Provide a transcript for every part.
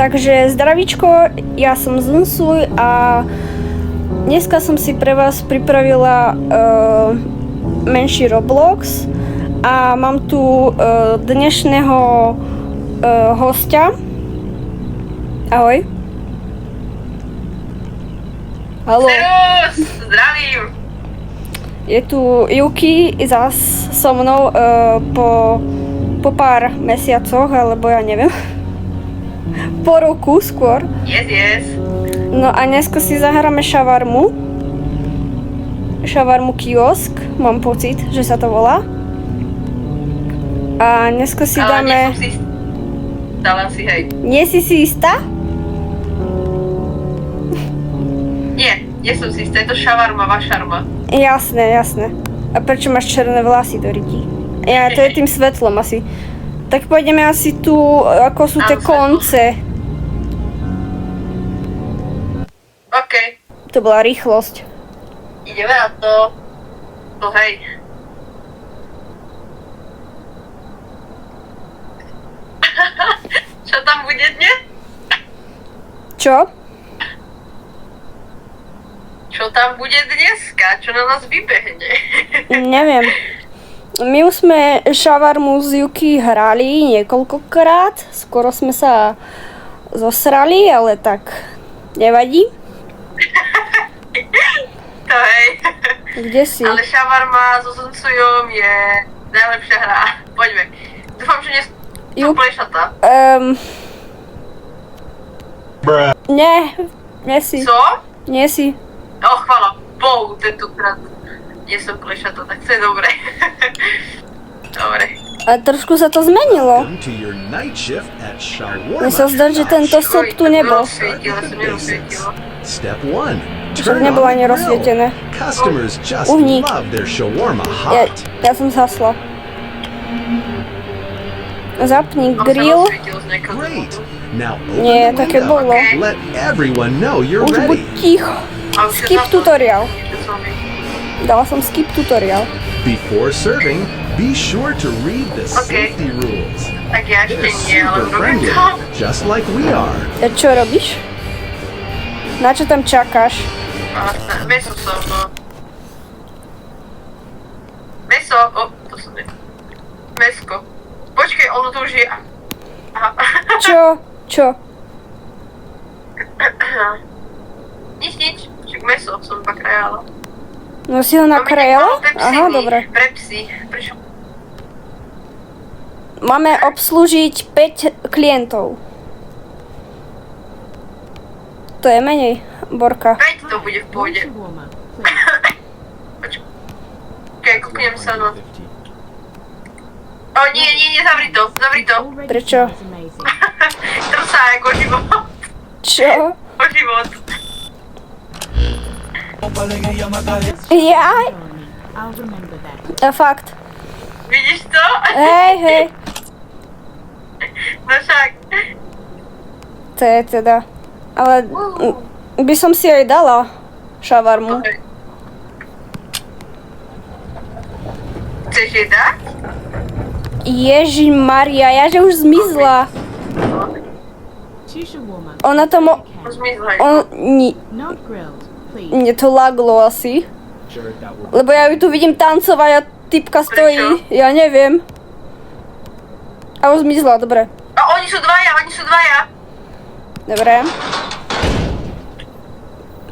Takže zdravíčko, ja som Zunsuj a dneska som si pre vás pripravila menší Roblox a mám tu dnešného hostia. Ahoj. Haló. Serus, zdravím. Je tu Yuki zás so mnou po pár mesiacoch, alebo ja neviem. Po roku skôr. Yes. No a dneska si zahráme šavarmu. Šavarmu kiosk, mám pocit, že sa to volá. A dneska si Ale dáme... nie som si dala si, hej. Nie si istá? Nie som si istá, je to šavarma, vašarma. Jasné. A prečo máš černé vlasy do ryti? Ja, to je tým svetlom asi. Tak pôjdeme asi tu, ako sú tie konce. OK, To bola rýchlosť. ideme na to. No hej. Čo tam bude dnes? Čo? Čo tam bude dneska? Čo na nás vybehne? Neviem. My už sme šavarmu z Yuki hrali niekoľkokrát. Skoro sme sa zosrali, ale tak nevadí. To hej. Kde si? Ale šavarma so Zunsujom je najlepšia hra. Poďme. Dúfam, že nie sú plešatá. Nie si. Co? Nie si. Chvála Bohu, tentokrát nie som plešatá, tak to je dobré. Dobre. A trošku sa to zmenilo. Mne sa zdá, že tento set tu nebol. Step 1. Však nebolo ani rozsvietené. Customers just Uhni. love their shawarma hot. Ja som zhasla. Zapni grill. Great. Now Nie, open the také window. bolo. Let everyone know you're Už buď ready. ticho. Skip tutorial. Dala som skip tutorial. Before serving, be sure to read the Okay. safety rules. Tak ja ešte They're nie, ale super robím friendly, to. just like we are. A čo robíš? Na čo tam čakáš? Meso som, no. Meso, to som ne. Mesko. Počkej, ono tu už je. Aha. Čo? Nič. Však meso som iba krajala. No si ho nakrajala? Aha, dobre. Pre psy. Prečo? Máme obslúžiť 5 klientov. To je menej, Borka. 5 to bude v pôde. Počkej, kúknem sa na... Nie, zavri to. Prečo? Trsá ako život. Čo? O život. Jaj? A fakt. Vidíš to? Hej. No však. To je teda... Ale by som si aj dala šavarmu. Chceš jej dať? Ježimaria, ja že už zmizla. Ona to Zmizla. Mne to laglo asi. Lebo ja ju tu vidím tancovať a typka stojí. Prečo? Ja neviem. A už zmizla, dobre. A oni sú dvaja. Dobre.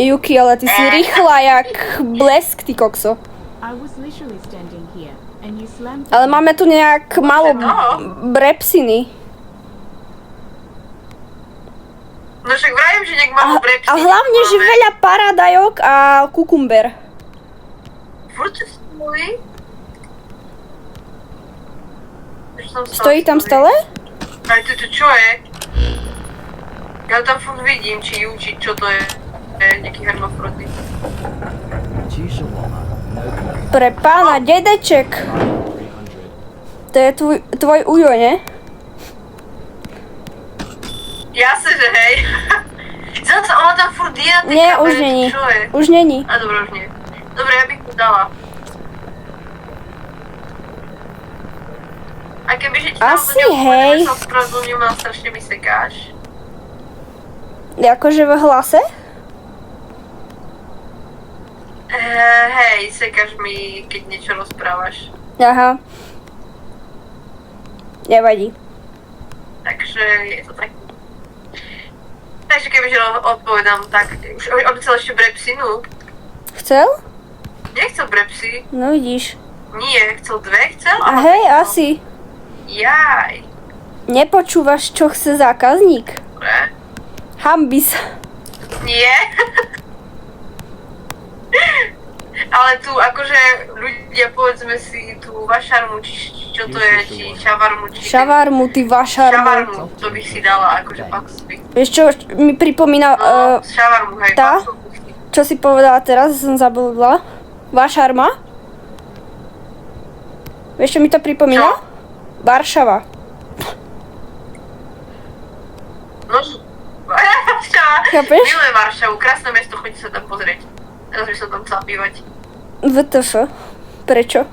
Yuki, ale ty si rýchla jak blesk, ty kokso. Ale máme tu nejak málo brepsiny. No však vravím, že nech mám brepsy. A hlavne, že veľa paradajok a kukumber. Furt sa stojí? Stojí tam stále? Aj to čo je? Ja tam furt vidím, či čo to je. Nejaký hermafrodit. Pre pána dedeček. To je tvoj ujo, ne? Jasne, že hej. Zase ona tam furt je na tej Nie, kamere, už není. čo je? Už není. A dobre, už nie. Dobre, ja bych mu dala. A kebyže ti tam Asi hej. sa ospravedlňujem a strašne mi sekáš. Akože v hlase? Hej, sekáš mi, keď niečo rozprávaš. Aha. Nevadí. Takže je to tak. Takže kebyže odpovedám, tak už on chcel ešte brepsinu. Chcel? Nechcel brepsy. No vidíš. Nie, chcel dve, chcel? A hej, asi. Jaj. Nepočúvaš, čo chce zákazník? Dobre. Hambi sa. Nie. Ale tu akože ľudia, povedzme si tú vašarmu, či čo to je, či šavarmu, či... Šavarmu, ty vašarmu. Šavarmu, to by si dala akože paksby. Vieš čo, mi pripomína, No, šavarmu, hej, tá? paksby. čo si povedala teraz, som zabudla. Vašarma? Vieš, čo mi to pripomína? Čo? Varšava. No, Varšava. Chápeš? Milujem Varšavu, krásne mesto, chodí sa tam pozrieť. Teraz by som tam chcela bývať. VTF. Prečo?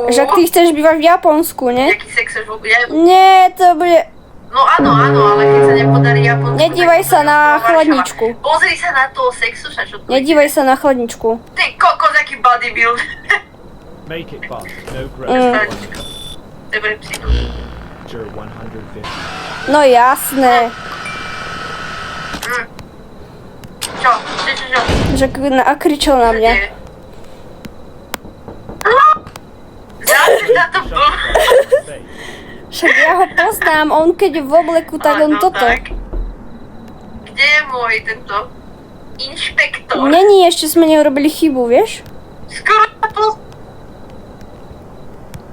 Že ty chceš bývať v Japonsku, ne? Jaký sex až vôbec... Ja... Nie, to bude... No áno, ale keď sa nepodarí Japonsku... Nedívaj tak sa to na Varšava. chladničku. Pozri sa na toho sexuša, čo tu Nedívaj sa na chladničku. Ty kokos, aký bodybuild. Make it fast, no Mm. ground. Dobre, psínu. Sure, 150. No jasné. Čo? Že kričal na mňa. Zase na to bol. Say, Však ja ho poznám, on keď je v obleku, tak on toto. Kde je môj tento inšpektor? Není, ešte sme neurobili chybu, vieš? Skoro to...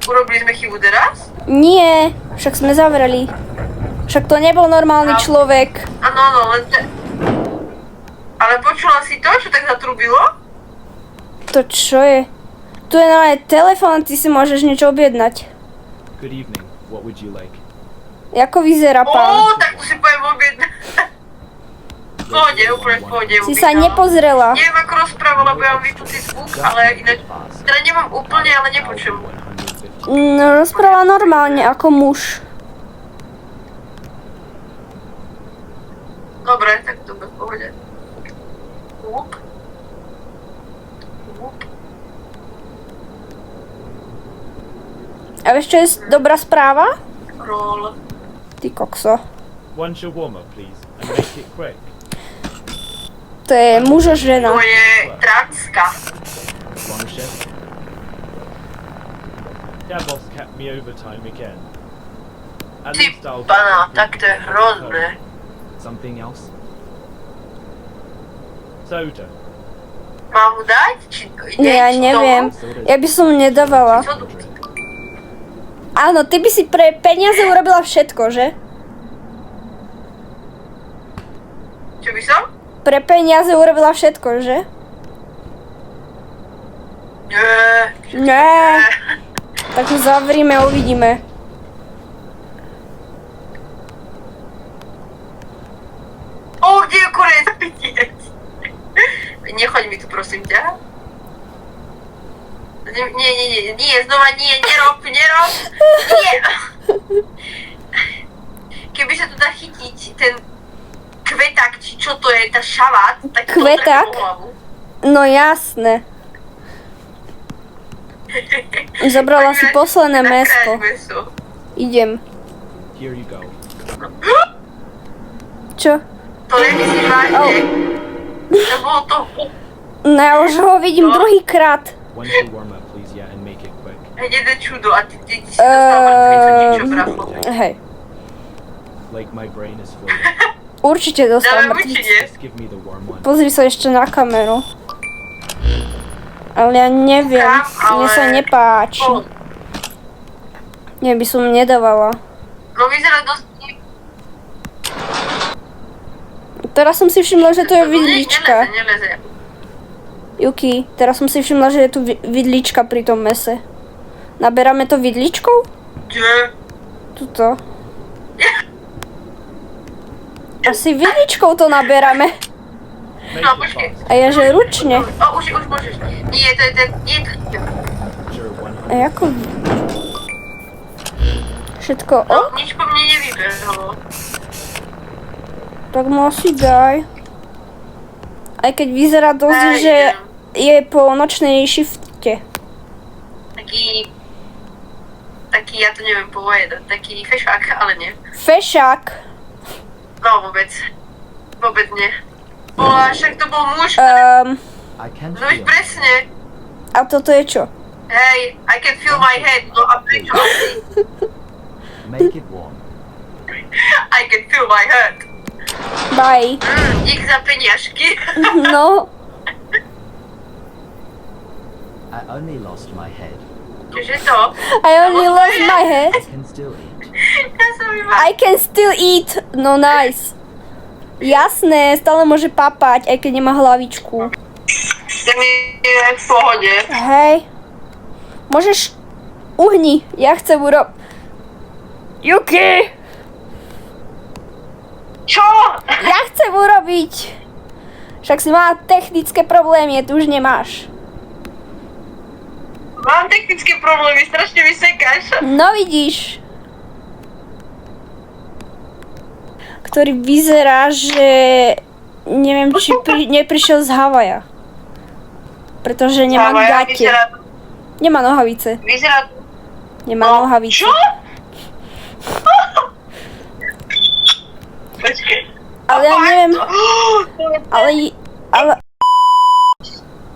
Urobili sme chybu teraz? Nie, však sme zavreli. Však to nebol normálny človek. Áno, len Ale počula si to, čo tak zatrubilo? To čo je? Tu je na telefón, ty si môžeš niečo objednať. good evening. What would you like? Ako vyzerá pán? Tak to si poviem objednať. Pohode, úplne v pohode. Si sa nepozrela. Neviem ako rozprávala, lebo ja mám vypnutý zvuk, ale ináč... Teda nemám úplne, ale nepočujem. 150. No, rozpráva normálne, ako muž. Dobre, tak to bude v pohode. Whoop. Whoop. A vieš, čo je dobrá správa? Roll. Ty kokso. One shawarma, please, and make it quick. To je muž a žena. To je transka. One chef. Yeah, boss kept me overtime again. At Ty least I'll pana, tak to je hrozné. Something else? Soda. Mám mu dať? Či Ja či neviem. tomu? Ja by som nedávala. Čo tu? Áno, ty by si pre peniaze urobila všetko, že? Čo by som? Pre peniaze urobila všetko, že? Nie. Nie. Tak ho zavrime, uvidíme. Kde je kurec? Nechoď mi tu, prosím ťa. Nie, znova nie, nerob. Nie. Keby sa tu dá chytiť ten kveták, či čo to je, tá šalát, tak to Kveták? trafí po hlavu. No jasné. Zobrala si posledné Nakrájať mäsko. mäso. Idem. Here you go. Čo? To nemyslíš vážne? To bolo to... No ja už ho vidím druhýkrát. One shawarma, please, yeah, and make it quick. Jeden čudo a ty si dostal mŕtvicu, niečo braflo. Hej. Like my brain is full. Určite dostal Dáme mŕtvicu. určite. Just give me the warm one. Pozri sa ešte na kameru. Ale ja neviem, Kúkam, mne sa ale- nepáči. Nie by som nedávala. No vyzerá dosť... Teraz som si všimla, že tu je vidlička. Neleze. Juki, teraz som si všimla, že je tu vidlička pri tom mese. Naberáme to vidličkou? Kde? Tuto. Asi vidličkou to naberáme. Make No, it počkej. fast. A ja že ručne. Už môžeš. Nie, to je ten... Nie, to... Sure, 100. A ako... Všetko No, ok? nič po mne nevybehlo. Tak mu asi daj. Aj keď vyzerá dosť, Aj, že je po nočnej šifte. Taký, ja to neviem povedať, taký fešák, ale nie. Fešák. No vôbec. Vôbec nie. Bola, však to bol muž, ktorý... I can No veď feel presne. A toto je čo? Hej, I can feel my head. No a prečo? make it warm. I can feel my head. Bye. Dík za peniažky. No. I only lost my head. Čože to? I only lost my head. I can still eat. Ja som iba... I can still eat. No nice. Jasné, stále môže papať, aj keď nemá hlavičku. Ten je v pohode. Hej. Môžeš... Uhni, ja chcem Yuki! Čo? Ja chcem urobiť! Však si mala technické problémy, tu už nemáš. Mám technické problémy, strašne vysekáš. No vidíš. Ktorý vyzerá, že... Neviem, či neprišiel z Havaja. Pretože nemá Havaja gate. Nemá nohavice. Vyzerá... Nemá nohavice. Čo? Počkej. Ale ja neviem, ale...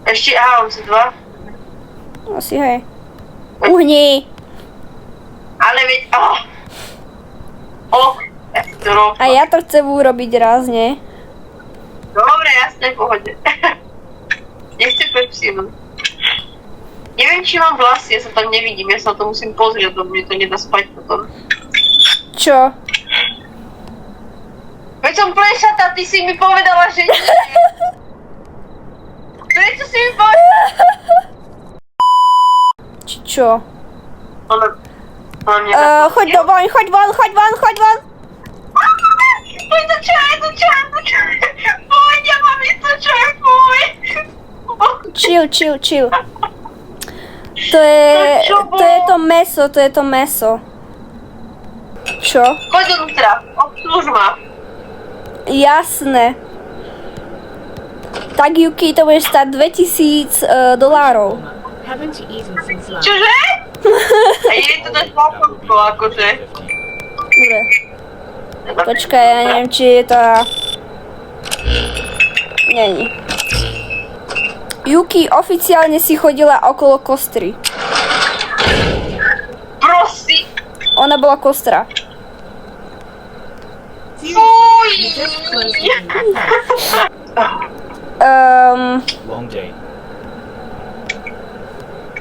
Ešte, mám si dva. Asi hej. Uhni! Ale veď... ja si to rovno. A ja to chcem urobiť raz, nie? Dobre, jasne, v pohode. Nechce pepsinu. Neviem, či mám vlasy, ja sa tam nevidím, ja sa na to musím pozrieť, lebo mne to nedá spať potom. Čo? Veď som plešatá, ty si mi povedala, že nie. Prečo si mi povedala? Čo? Ona mňa Choď von, choď von! Poď do čaj. Poď, ja mám ísť do čaj, poď. Chill. To je to meso. Čo? Poď dovnútra, obsluž ma. Jasné. Tak Yuki, to bude stáť $2000. Haven't you eaten since lunch? Čože? A je to dosť veľkoľko, akože. Dobre. Počkaj, ja neviem, či je to... Není. Yuki oficiálne si chodila okolo kostry. Prosím. Ona bola kostra. Fuj. Just close the window. Long day.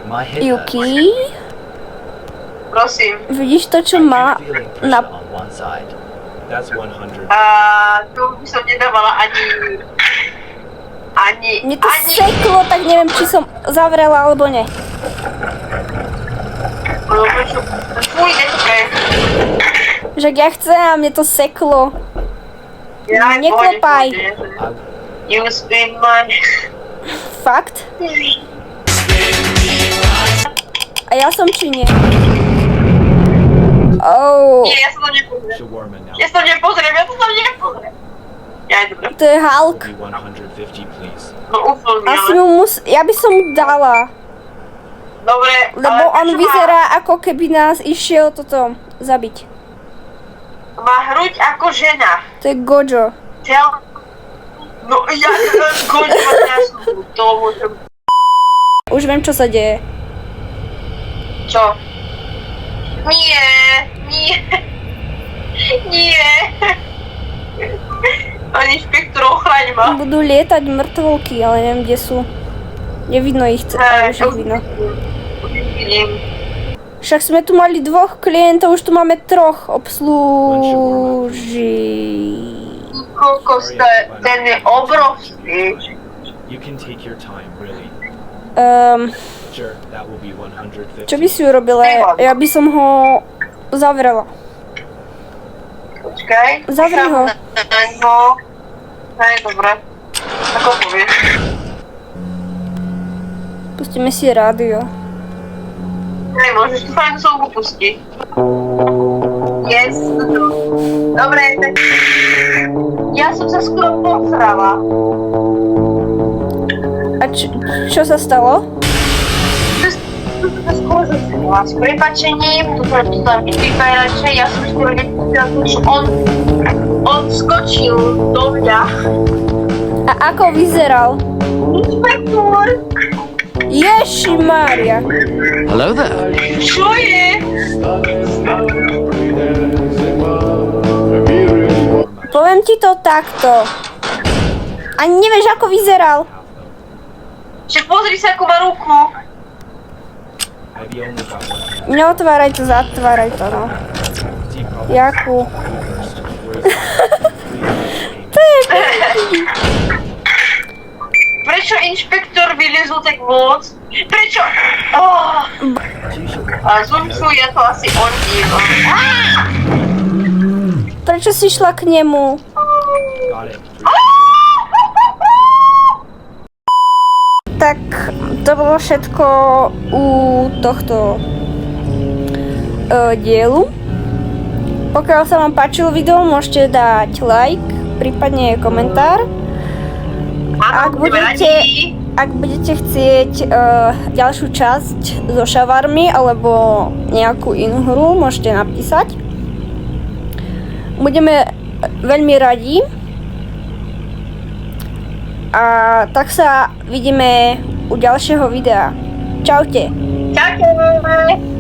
My head Yuki, Prosím. vidíš to, čo hurts. má Feeling pressure na... on one side. That's 100. To by som nedávala ani... Mne to seklo, tak neviem, či som zavrela alebo ne. Fuj, nechce. Však ja chcem a mne to seklo. Ja, Neklopaj. You spin my... Fakt? A ja som či nie? Oh, Nie, ja sa to nepozriem. Shawarma now. Ja sa to nepozriem. Ja, dobre. to je Hulk. Will be 150, please. No úplne, Asi ale... mu ja by som mu dala. Dobre, Lebo ale on prečo vyzerá, ako keby nás išiel toto zabiť. Má hruď ako žena. To je Gojo. No, ja koľko jasnú, to môžem... Už viem, čo sa deje. Čo? Nie. Pani inšpektor, ochraň ma. Budú lietať mŕtvolky, ale neviem, kde sú. Nevidno ich, už ich vidno. Vidím. Však sme tu mali 2 klientov, už tu máme 3 obslúži. Kokos, ten je obrovský. You can take your time, really. Sure, that will be 150. Čo by si urobila? Ja by som ho zavrela. Počkaj. Zavri ho. No. Hej, dobre. Ako povieš? Pustíme si rádio. Hej, môžeš tu fajnú songu pustiť. Yes. Dobre, tak... Ja som sa skoro posrala. A čo sa stalo? Skoro zasrala. S prepačením, to tam vytýkaj radšej, ja som skoro nepovedala, že on skočil do mňa. A ako vyzeral? Inšpektor! Ježimária. Hello there. Čo je? Poviem ti to takto. Ani nevieš, ako vyzeral. Že pozri sa, akú má ruku. I've only got one hand. Neotváraj to, zatváraj to, no. See, probably Jakú? first. Where's Prečo inšpektor vylezol tak moc? Prečo? Oh. A Zunču je to asi on díl. Prečo si šla k nemu? got it. Tak to bolo všetko u tohto dielu. Pokiaľ sa vám páčilo video, môžete dať like, prípadne komentár. Áno, budeme radi. Ak budete chcieť ďalšiu časť zo šavarmy alebo nejakú inú hru, môžete napísať. Budeme veľmi radi. A tak sa vidíme u ďalšieho videa. Čaute. Ďakujem.